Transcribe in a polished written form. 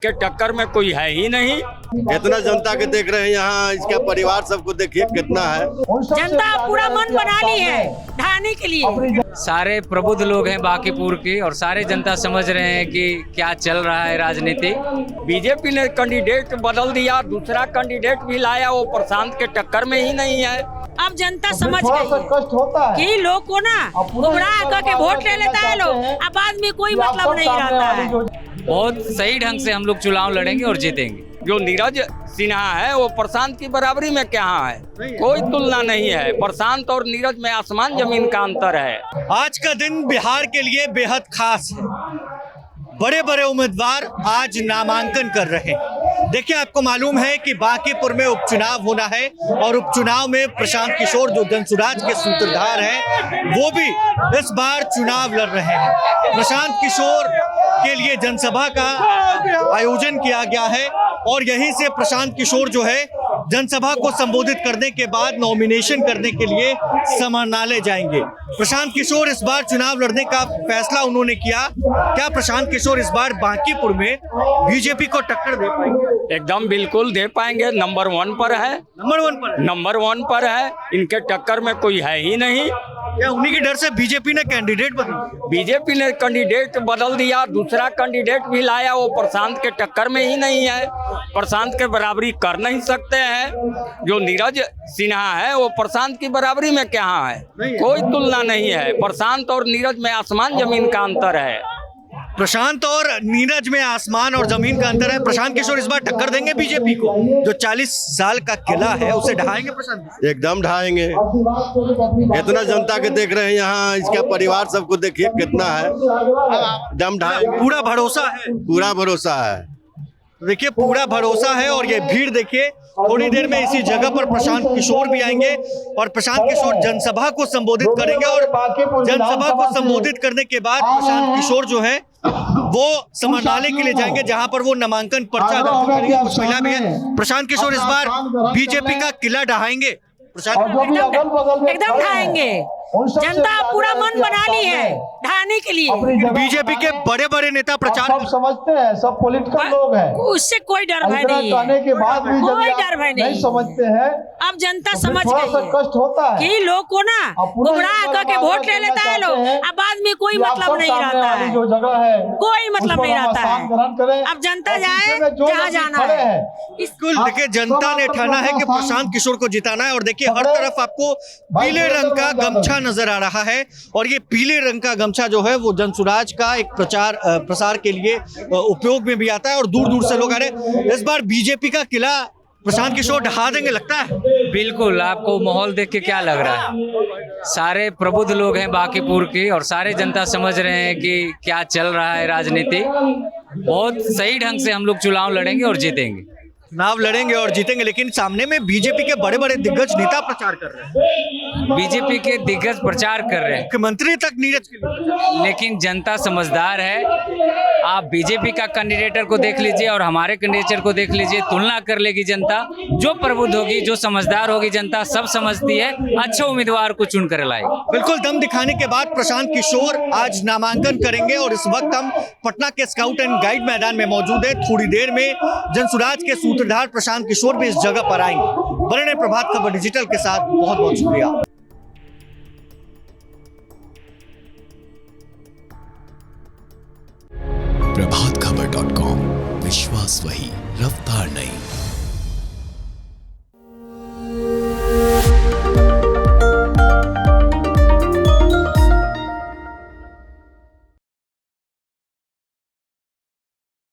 के टक्कर में कोई है ही नहीं। इतना जनता के देख रहे हैं यहाँ, इसका परिवार सबको देखिए कितना है। जनता पूरा मन बना ली है ढाने के लिए। सारे प्रबुद्ध लोग हैं बांकीपुर के और सारे जनता समझ रहे हैं कि क्या चल रहा है राजनीति। बीजेपी ने कैंडिडेट बदल दिया, दूसरा कैंडिडेट भी लाया, वो प्रशांत के टक्कर में ही नहीं है। अब जनता समझ गई कि लोग को ना गुमराह करके वोट ले लेता है लोग, अब बाद में कोई मतलब नहीं रहता है। बहुत सही ढंग से हम लोग चुनाव लड़ेंगे और जीतेंगे। जो नीरज सिन्हा है वो प्रशांत की बराबरी में क्या है, कोई तुलना नहीं है। प्रशांत और नीरज में आसमान जमीन का अंतर है। आज का दिन बिहार के लिए बेहद खास है। बड़े बड़े उम्मीदवार आज नामांकन कर रहे हैं। देखिए, आपको मालूम है कि बांकीपुर में उपचुनाव होना है और उपचुनाव में प्रशांत किशोर जो जनसुराज के सूत्रधार हैं वो भी इस बार चुनाव लड़ रहे हैं। प्रशांत किशोर के लिए जनसभा का आयोजन किया गया है और यहीं से प्रशांत किशोर जो है जनसभा को संबोधित करने के बाद नॉमिनेशन करने के लिए समाहरणालय जाएंगे। प्रशांत किशोर इस बार चुनाव लड़ने का फैसला उन्होंने किया। क्या प्रशांत किशोर इस बार बांकीपुर में बीजेपी को टक्कर दे पाएंगे? एकदम बिल्कुल दे पाएंगे। नंबर 1 पर है। नंबर 1 पर है। इनके टक्कर में कोई है ही नहीं। या उन्हीं के डर से बीजेपी ने कैंडिडेट बदल दिया? बीजेपी ने कैंडिडेट बदल दिया, दूसरा कैंडिडेट भी लाया, वो प्रशांत के टक्कर में ही नहीं है। प्रशांत के बराबरी कर नहीं सकते हैं। जो नीरज सिन्हा है वो प्रशांत की बराबरी में क्या है, कोई तुलना नहीं है। प्रशांत और नीरज में आसमान जमीन का अंतर है। प्रशांत और नीरज में आसमान और जमीन का अंतर है। प्रशांत किशोर इस बार टक्कर देंगे बीजेपी को, जो 40 साल का किला है उसे ढहाएंगे प्रशांत? एकदम ढहाएंगे। इतना जनता के देख रहे हैं यहाँ, इसका परिवार सबको देखिए कितना है। एकदम ढहाएंगे। पूरा भरोसा है? पूरा भरोसा है। देखिए, पूरा भरोसा है। और ये भीड़ देखिए, थोड़ी देर में इसी जगह पर प्रशांत किशोर भी आएंगे और प्रशांत किशोर जनसभा को संबोधित करेंगे और जनसभा को संबोधित करने के बाद प्रशांत किशोर जो है वो समाहरणालय के लिए जाएंगे जहां पर वो नामांकन पर्चा दाखिल करेंगे। कुछ महिला भी है। प्रशांत किशोर इस बार बीजेपी का किला ढहाएंगे? एकदम ढाएंगे। जनता पूरा मन बना ली है ढाने के लिए। बीजेपी के बड़े बड़े नेता प्रचार समझते हैं, सब पॉलिटिकल लोग हैं, उससे कोई डर भय नहीं है। के बाद भी कोई डर भय नहीं समझते हैं। अब जनता समझ गई है कष्ट होता है कि लोग को ना गुमराह करके वोट ले लेता है लोग, अब बाद में कोई मतलब नहीं रहता है। जो जगह है कोई मतलब नहीं रहता है। अब जनता जाए जहाँ जाना है। बिल्कुल। देखिए, जनता ने ठाना है कि प्रशांत किशोर को जिताना है। और देखिए, हर तरफ आपको पीले रंग का गमछा नजर आ रहा है और ये पीले रंग का गमछा जो है वो जनसुराज का एक प्रसार के लिए उपयोग में भी आता है और दूर दूर से लोग आ रहे हैं। इस बार बीजेपी का किला प्रशांत किशोर ढहा देंगे लगता है? बिल्कुल। आपको माहौल देख के क्या लग रहा है? सारे प्रबुद्ध लोग हैं बांकीपुर के और सारे जनता समझ रहे हैं कि क्या चल रहा है राजनीति। बहुत सही ढंग से हम लोग चुनाव लड़ेंगे और जीतेंगे। चुनाव लड़ेंगे और जीतेंगे, लेकिन सामने में बीजेपी के बड़े बड़े दिग्गज नेता प्रचार कर रहे हैं। बीजेपी के दिग्गज प्रचार कर रहे हैं, मुख्यमंत्री तक नीरज के लिए। लेकिन जनता समझदार है। आप बीजेपी का कैंडिडेटर को देख लीजिए और हमारे कैंडिडेटर को देख लीजिए, तुलना कर लेगी जनता। जो प्रबुद्ध होगी, जो समझदार होगी, जनता सब समझती है, अच्छे उम्मीदवार को चुन कर लाएगी। बिल्कुल। दम दिखाने के बाद प्रशांत किशोर आज नामांकन करेंगे और इस वक्त हम पटना के स्काउट एंड गाइड मैदान में मौजूद है। थोड़ी देर में जनसुराज के सूत्रधार प्रशांत किशोर भी इस जगह पर आएंगे। बने रहे प्रभात खबर डिजिटल के साथ। बहुत बहुत शुक्रिया। प्रभातखबर.com, विश्वास वही, रफ्तार नहीं।